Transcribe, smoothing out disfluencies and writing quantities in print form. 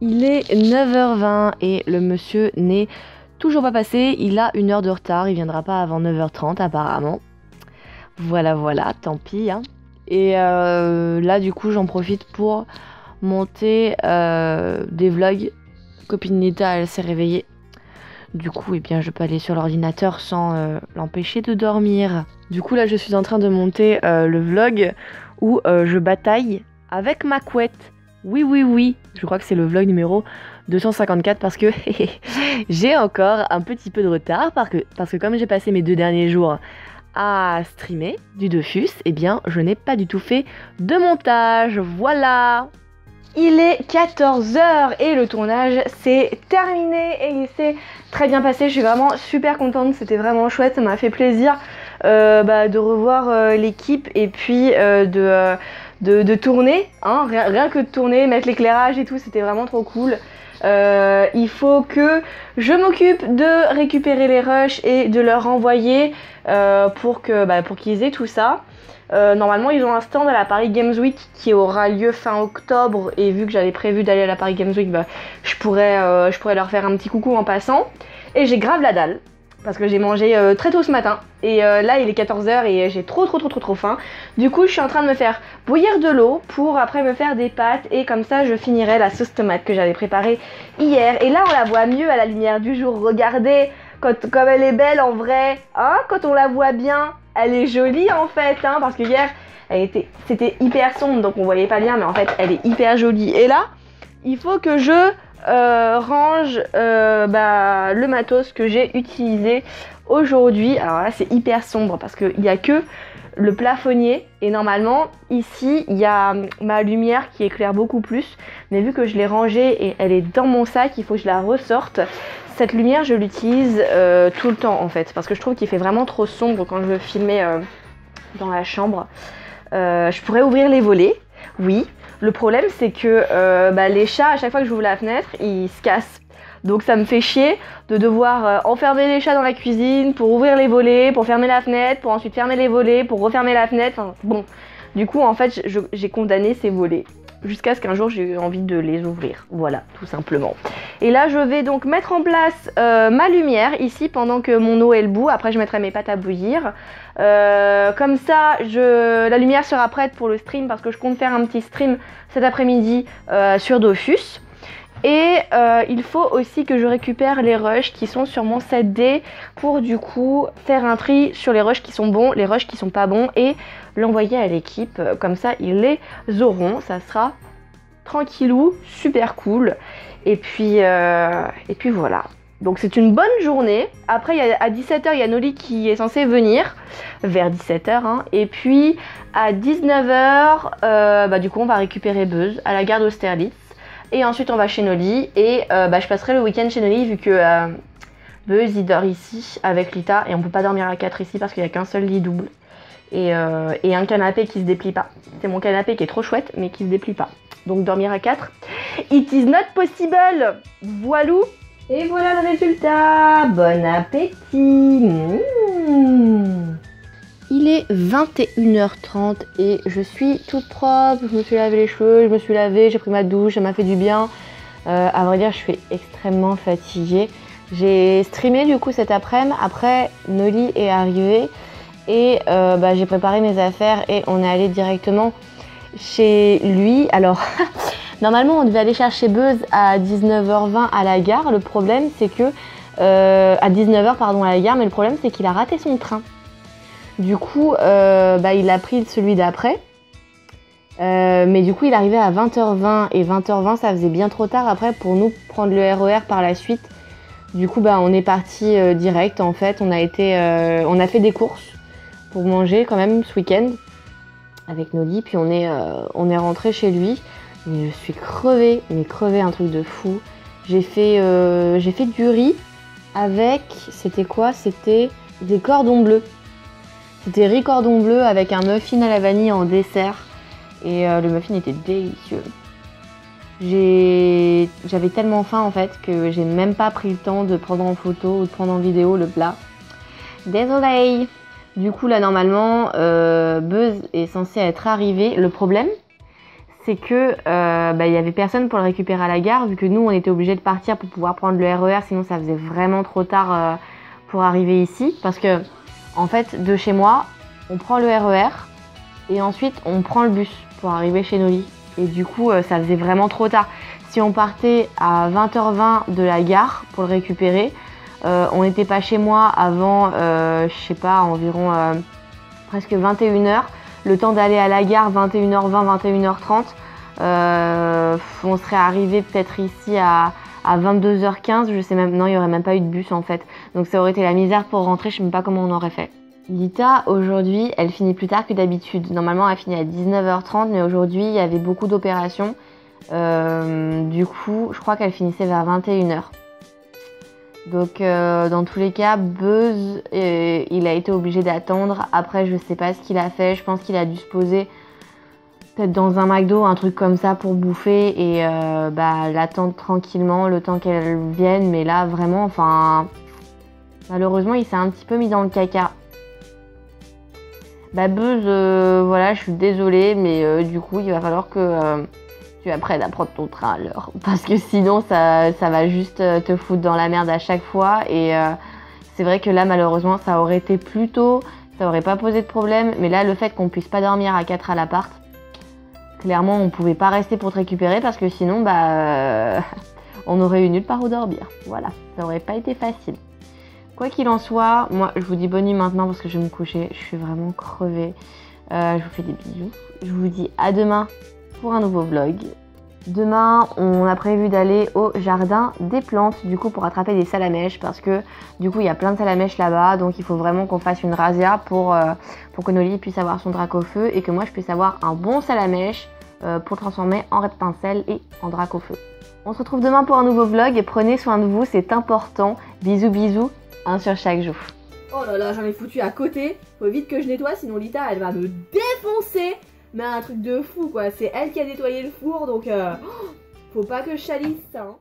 Il est 9h20 et le monsieur n'est toujours pas passé. Il a 1 heure de retard. Il viendra pas avant 9h30 apparemment. Voilà, tant pis. Hein. Et là, du coup, j'en profite pour monter des vlogs. Copine Nita, elle s'est réveillée. Du coup, eh bien, je peux aller sur l'ordinateur sans l'empêcher de dormir. Du coup, là, je suis en train de monter le vlog où je bataille avec ma couette. Oui. Je crois que c'est le vlog numéro 254 parce que j'ai encore un petit peu de retard parce que comme j'ai passé mes 2 derniers jours à streamer du Dofus, eh bien, je n'ai pas du tout fait de montage. Voilà. Il est 14h et le tournage s'est terminé et il s'est très bien passé. Je suis vraiment super contente, c'était vraiment chouette, ça m'a fait plaisir de revoir l'équipe et puis de tourner, hein, rien que de tourner, mettre l'éclairage et tout, c'était vraiment trop cool. Il faut que je m'occupe de récupérer les rushs et de leur renvoyer pour qu'ils aient tout ça. Normalement ils ont un stand à la Paris Games Week qui aura lieu fin octobre et vu que j'avais prévu d'aller à la Paris Games Week, je pourrais leur faire un petit coucou en passant. Et j'ai grave la dalle parce que j'ai mangé très tôt ce matin et là il est 14h et j'ai trop faim. Du coup je suis en train de me faire bouillir de l'eau pour après me faire des pâtes et comme ça je finirai la sauce tomate que j'avais préparée hier. Et là on la voit mieux à la lumière du jour, regardez comme elle est belle en vrai, hein, quand on la voit bien. Elle est jolie en fait, hein, parce que hier, c'était hyper sombre, donc on voyait pas bien, mais en fait, elle est hyper jolie. Et là, il faut que je range le matos que j'ai utilisé aujourd'hui. Alors là, c'est hyper sombre parce qu'il n'y a que le plafonnier. Et normalement, ici, il y a ma lumière qui éclaire beaucoup plus. Mais vu que je l'ai rangée et elle est dans mon sac, il faut que je la ressorte. Cette lumière, je l'utilise tout le temps en fait, parce que je trouve qu'il fait vraiment trop sombre quand je veux filmer dans la chambre. Je pourrais ouvrir les volets, oui. Le problème, c'est que les chats, à chaque fois que j'ouvre la fenêtre, ils se cassent. Donc ça me fait chier de devoir enfermer les chats dans la cuisine pour ouvrir les volets, pour fermer la fenêtre, pour ensuite fermer les volets, pour refermer la fenêtre. Enfin, bon, du coup, en fait, j'ai condamné ces volets. Jusqu'à ce qu'un jour j'ai eu envie de les ouvrir, voilà, tout simplement. Et là je vais donc mettre en place ma lumière ici pendant que mon eau est le bout. Après je mettrai mes pâtes à bouillir. Comme ça la lumière sera prête pour le stream parce que je compte faire un petit stream cet après-midi sur Dofus. Et il faut aussi que je récupère les rushs qui sont sur mon 7D pour du coup faire un tri sur les rushs qui sont bons, les rushs qui sont pas bons et l'envoyer à l'équipe. Comme ça ils les auront, ça sera tranquillou, super cool. Et puis voilà. Donc c'est une bonne journée. Après à 17h il y a Noli qui est censé venir vers 17h hein. Et puis à 19h du coup on va récupérer Buzz à la gare d'Austerlitz. Et ensuite on va chez Noli et je passerai le week-end chez Noli vu que Buzz il dort ici avec Lita et on peut pas dormir à 4 ici parce qu'il n'y a qu'un seul lit double et un canapé qui se déplie pas. C'est mon canapé qui est trop chouette mais qui se déplie pas. Donc dormir à 4, it is not possible. Voilou. Et voilà le résultat. Bon appétit. Il est 21h30 et je suis toute propre, je me suis lavé les cheveux, je me suis lavée, j'ai pris ma douche, ça m'a fait du bien. À vrai dire, je suis extrêmement fatiguée. J'ai streamé du coup cet après-midi, après Noli est arrivé et j'ai préparé mes affaires et on est allé directement chez lui. Alors, normalement on devait aller chercher Buzz à 19h20 à la gare. Le problème c'est que, à 19h pardon à la gare, mais le problème c'est qu'il a raté son train. Du coup, il a pris celui d'après. Mais du coup, il arrivait à 20h20 et 20h20, ça faisait bien trop tard après pour nous prendre le RER par la suite. Du coup, on est parti direct en fait. On a fait des courses pour manger quand même ce week-end avec Noli. Puis on est rentré chez lui. Mais je suis crevée, mais crevée, un truc de fou. J'ai fait du riz avec, c'était quoi? C'était des cordons bleus. C'était riz cordon bleu avec un muffin à la vanille en dessert. Et le muffin était délicieux. J'avais tellement faim en fait que j'ai même pas pris le temps de prendre en photo ou de prendre en vidéo le plat. Désolée. Du coup là normalement Buzz est censé être arrivé. Le problème c'est que il y avait personne pour le récupérer à la gare, vu que nous on était obligés de partir pour pouvoir prendre le RER, sinon ça faisait vraiment trop tard pour arriver ici. Parce que en fait, de chez moi, on prend le RER et ensuite on prend le bus pour arriver chez Noli. Et du coup, ça faisait vraiment trop tard. Si on partait à 20h20 de la gare pour le récupérer, on n'était pas chez moi avant, je sais pas, environ presque 21h. Le temps d'aller à la gare, 21h20, 21h30. On serait arrivé peut-être ici à 22h15. Je sais même, non, il n'y aurait même pas eu de bus en fait. Donc ça aurait été la misère pour rentrer, je sais même pas comment on aurait fait. Lita, aujourd'hui, elle finit plus tard que d'habitude. Normalement, elle finit à 19h30, mais aujourd'hui, il y avait beaucoup d'opérations. Du coup, je crois qu'elle finissait vers 21h. Donc, dans tous les cas, Buzz, il a été obligé d'attendre. Après, je sais pas ce qu'il a fait. Je pense qu'il a dû se poser peut-être dans un McDo, un truc comme ça pour bouffer et l'attendre tranquillement le temps qu'elle vienne. Mais là, vraiment, enfin, malheureusement, il s'est un petit peu mis dans le caca. Buzz, voilà, je suis désolée, mais du coup, il va falloir que tu apprennes à prendre ton train à l'heure. Parce que sinon, ça va juste te foutre dans la merde à chaque fois. Et c'est vrai que là, malheureusement, ça aurait été plus tôt, ça aurait pas posé de problème. Mais là, le fait qu'on puisse pas dormir à 4 à l'appart, clairement, on pouvait pas rester pour te récupérer parce que sinon, on aurait eu nulle part où dormir. Voilà, ça aurait pas été facile. Quoi qu'il en soit, moi je vous dis bonne nuit maintenant parce que je vais me coucher, je suis vraiment crevée. Je vous fais des bisous. Je vous dis à demain pour un nouveau vlog. Demain, on a prévu d'aller au jardin des plantes, du coup pour attraper des salamèches parce que du coup il y a plein de salamèches là-bas, donc il faut vraiment qu'on fasse une razzia pour que Noli puisse avoir son drac au feu et que moi je puisse avoir un bon salamèche pour le transformer en reptincelle et en drac au feu. On se retrouve demain pour un nouveau vlog et prenez soin de vous, c'est important. Bisous bisous. Un sur chaque joue. Oh là là, j'en ai foutu à côté. Faut vite que je nettoie, sinon Lita, elle va me défoncer. Mais un truc de fou, quoi. C'est elle qui a nettoyé le four, donc faut pas que je salisse ça. Hein.